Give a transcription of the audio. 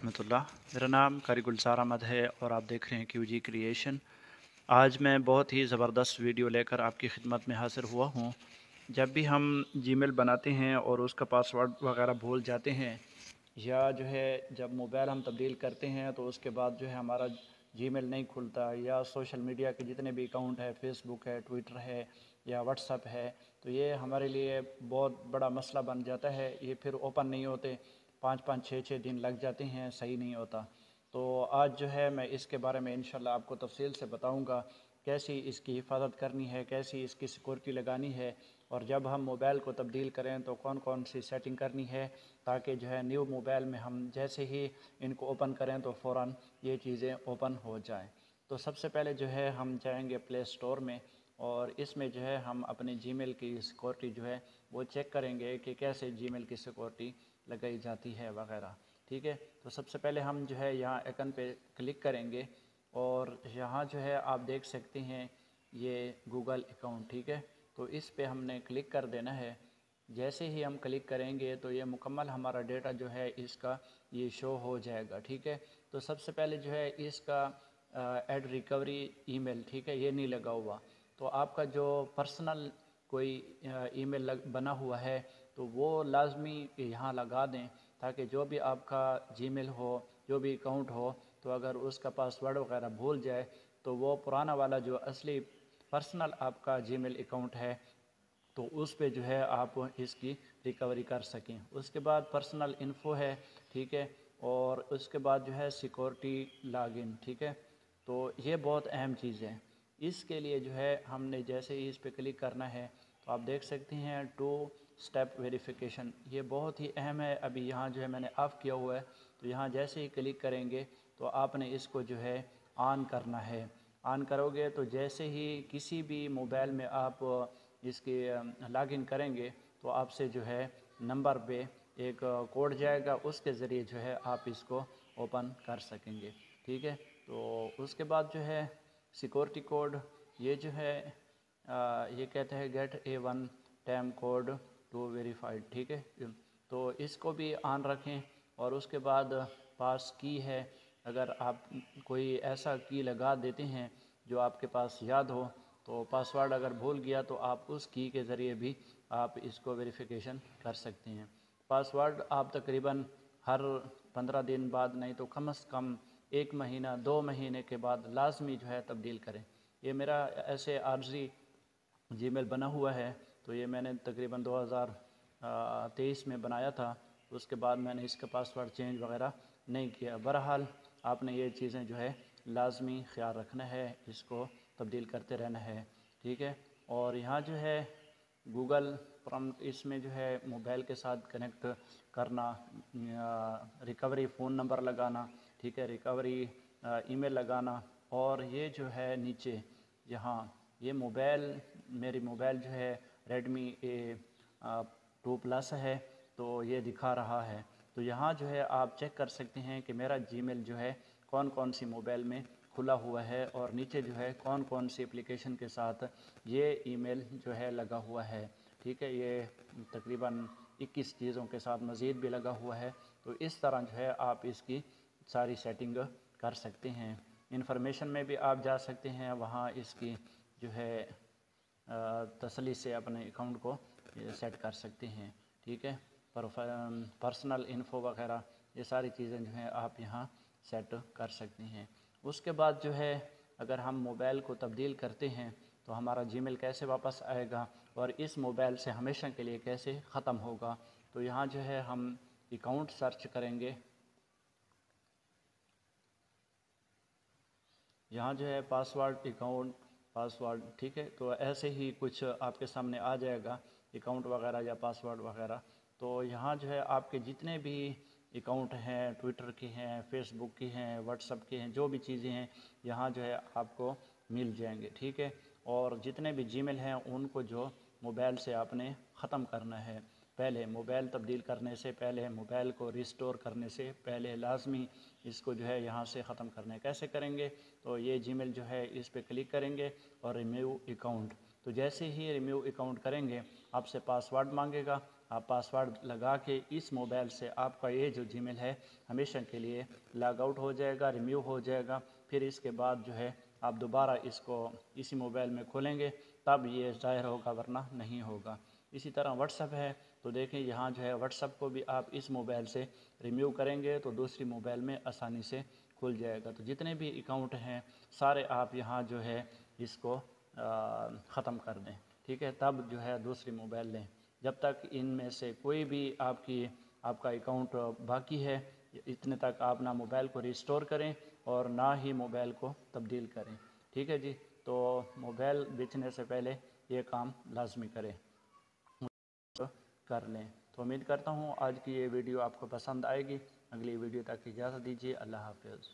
रहमतुल्लाह। मेरा नाम कारी गुलजार अहमद है और आप देख रहे हैं QG क्रिएशन। आज मैं बहुत ही ज़बरदस्त वीडियो लेकर आपकी खिदमत में हाज़िर हुआ हूँ। जब भी हम जीमेल बनाते हैं और उसका पासवर्ड वगैरह भूल जाते हैं, या जो है जब मोबाइल हम तब्दील करते हैं तो उसके बाद जो है हमारा जीमेल नहीं खुलता, या सोशल मीडिया के जितने भी अकाउंट है, फेसबुक है, ट्विटर है या व्हाट्सअप है, तो ये हमारे लिए बहुत बड़ा मसला बन जाता है। ये फिर ओपन नहीं होते, 5-5 6-6 दिन लग जाते हैं, सही नहीं होता। तो आज जो है मैं इसके बारे में इंशाल्लाह आपको तफसील से बताऊंगा कैसी इसकी हिफाजत करनी है, कैसी इसकी सिक्योरिटी लगानी है, और जब हम मोबाइल को तब्दील करें तो कौन कौन सी सेटिंग करनी है, ताकि जो है न्यू मोबाइल में हम जैसे ही इनको ओपन करें तो फ़ौरन ये चीज़ें ओपन हो जाएं। तो सबसे पहले जो है हम जाएंगे प्ले स्टोर में, और इसमें जो है हम अपने जीमेल की सिक्योरिटी जो है वो चेक करेंगे कि कैसे जीमेल की सिक्योरिटी लगाई जाती है वगैरह। ठीक है, तो सबसे पहले हम जो है यहाँ आइकन पे क्लिक करेंगे, और यहाँ जो है आप देख सकते हैं ये गूगल अकाउंट। ठीक है, तो इस पे हमने क्लिक कर देना है। जैसे ही हम क्लिक करेंगे तो ये मुकम्मल हमारा डेटा जो है इसका ये शो हो जाएगा। ठीक है, तो सबसे पहले जो है इसका ऐड रिकवरी ईमेल, ठीक है, ये नहीं लगा हुआ। तो आपका जो पर्सनल कोई ईमेल बना हुआ है तो वो लाजमी यहाँ लगा दें, ताकि जो भी आपका जीमेल हो, जो भी अकाउंट हो, तो अगर उसका पासवर्ड वगैरह भूल जाए तो वो पुराना वाला जो असली पर्सनल आपका जीमेल अकाउंट है तो उस पे जो है आप इसकी रिकवरी कर सकें। उसके बाद पर्सनल इन्फो है, ठीक है, और उसके बाद जो है सिक्योरिटी लॉगिन। ठीक है, तो ये बहुत अहम चीज़ है। इसके लिए जो है हमने जैसे ही इस पे क्लिक करना है तो आप देख सकते हैं 2 स्टेप वेरिफिकेशन, ये बहुत ही अहम है। अभी यहाँ जो है मैंने ऑफ़ किया हुआ है, तो यहाँ जैसे ही क्लिक करेंगे तो आपने इसको जो है ऑन करना है। ऑन करोगे तो जैसे ही किसी भी मोबाइल में आप इसके लॉगिन करेंगे तो आपसे जो है नंबर पे एक कोड जाएगा, उसके ज़रिए जो है आप इसको ओपन कर सकेंगे। ठीक है, तो उसके बाद जो है सिक्योरिटी कोड, ये जो है ये कहते हैं get A1 time code to verified. ठीक है, तो इसको भी ऑन रखें। और उसके बाद पास की है, अगर आप कोई ऐसा की लगा देते हैं जो आपके पास याद हो, तो पासवर्ड अगर भूल गया तो आप उस की के ज़रिए भी आप इसको वेरिफिकेशन कर सकते हैं। पासवर्ड आप तकरीबन हर 15 दिन बाद, नहीं तो कम से कम 1 महीना 2 महीने के बाद लाजमी जो है तब्दील करें। ये मेरा ऐसे आर्जी जीमेल बना हुआ है, तो ये मैंने तकरीबन 2023 में बनाया था। उसके बाद मैंने इसका पासवर्ड चेंज वगैरह नहीं किया। बहरहाल आपने ये चीज़ें जो है लाजमी ख्याल रखना है, इसको तब्दील करते रहना है। ठीक है, और यहाँ जो है गूगल प्रॉम्प्ट, इसमें जो है मोबाइल के साथ कनेक्ट करना, रिकवरी फ़ोन नंबर लगाना, ठीक है, रिकवरी ईमेल लगाना, और ये जो है नीचे यहाँ ये मेरी मोबाइल जो है रेडमी A2 प्लस है, तो ये दिखा रहा है। तो यहाँ जो है आप चेक कर सकते हैं कि मेरा जीमेल जो है कौन कौन सी मोबाइल में खुला हुआ है, और नीचे जो है कौन कौन सी एप्लीकेशन के साथ ये ईमेल जो है लगा हुआ है। ठीक है, ये तकरीबन 21 चीज़ों के साथ मज़ीद भी लगा हुआ है। तो इस तरह जो है आप इसकी सारी सेटिंग कर सकते हैं। इन्फॉर्मेशन में भी आप जा सकते हैं, वहाँ इसकी जो है तसल्ली से अपने अकाउंट को सेट कर सकते हैं। ठीक है, पर्सनल इन्फो वगैरह ये सारी चीज़ें जो हैं आप यहाँ सेट कर सकते हैं। उसके बाद जो है अगर हम मोबाइल को तब्दील करते हैं तो हमारा जीमेल कैसे वापस आएगा, और इस मोबाइल से हमेशा के लिए कैसे ख़त्म होगा, तो यहाँ जो है हम अकाउंट सर्च करेंगे। यहाँ जो है पासवर्ड अकाउंट पासवर्ड, ठीक है, तो ऐसे ही कुछ आपके सामने आ जाएगा अकाउंट वगैरह या पासवर्ड वगैरह। तो यहाँ जो है आपके जितने भी अकाउंट हैं, ट्विटर के हैं, फेसबुक के हैं, व्हाट्सअप के हैं, जो भी चीज़ें हैं यहाँ जो है आपको मिल जाएंगे। ठीक है, और जितने भी जीमेल हैं उनको जो मोबाइल से आपने ख़त्म करना है, पहले मोबाइल तब्दील करने से पहले, मोबाइल को रिस्टोर करने से पहले लाजमी इसको जो है यहाँ से ख़त्म करना है। कैसे करेंगे, तो ये जीमेल जो है इस पर क्लिक करेंगे और रिमूव अकाउंट। तो जैसे ही रिमूव अकाउंट करेंगे आपसे पासवर्ड मांगेगा, آپ پاسورڈ لگا کے اس موبائل سے آپ کا یہ جو جی میل ہے ہمیشہ کے لیے لاگ آؤٹ ہو جائے گا، ریموو ہو جائے گا۔ پھر اس کے بعد جو ہے آپ دوبارہ اس کو اسی موبائل میں کھولیں گے تب یہ ظاہر ہوگا، ورنہ نہیں ہوگا۔ اسی طرح واٹس ایپ ہے تو دیکھیں یہاں جو ہے واٹس ایپ کو بھی آپ اس موبائل سے ریموو کریں گے تو دوسری موبائل میں آسانی سے کھل جائے گا۔ تو جتنے بھی اکاؤنٹ ہیں سارے آپ یہاں جو ہے اس کو ختم کر دیں، ٹھیک ہے، تب جو ہے دوسری موبائل لیں۔ جب تک ان میں سے کوئی بھی آپ کا اکاؤنٹ باقی ہے اتنے تک آپ نہ موبائل کو ریسٹور کریں اور نہ ہی موبائل کو تبدیل کریں، ٹھیک ہے جی۔ تو موبائل بیچنے سے پہلے یہ کام لازمی کریں، کر لیں۔ تو امید کرتا ہوں آج کی یہ ویڈیو آپ کو پسند آئے گی۔ اگلی ویڈیو تک اجازت دیجیے، اللہ حافظ۔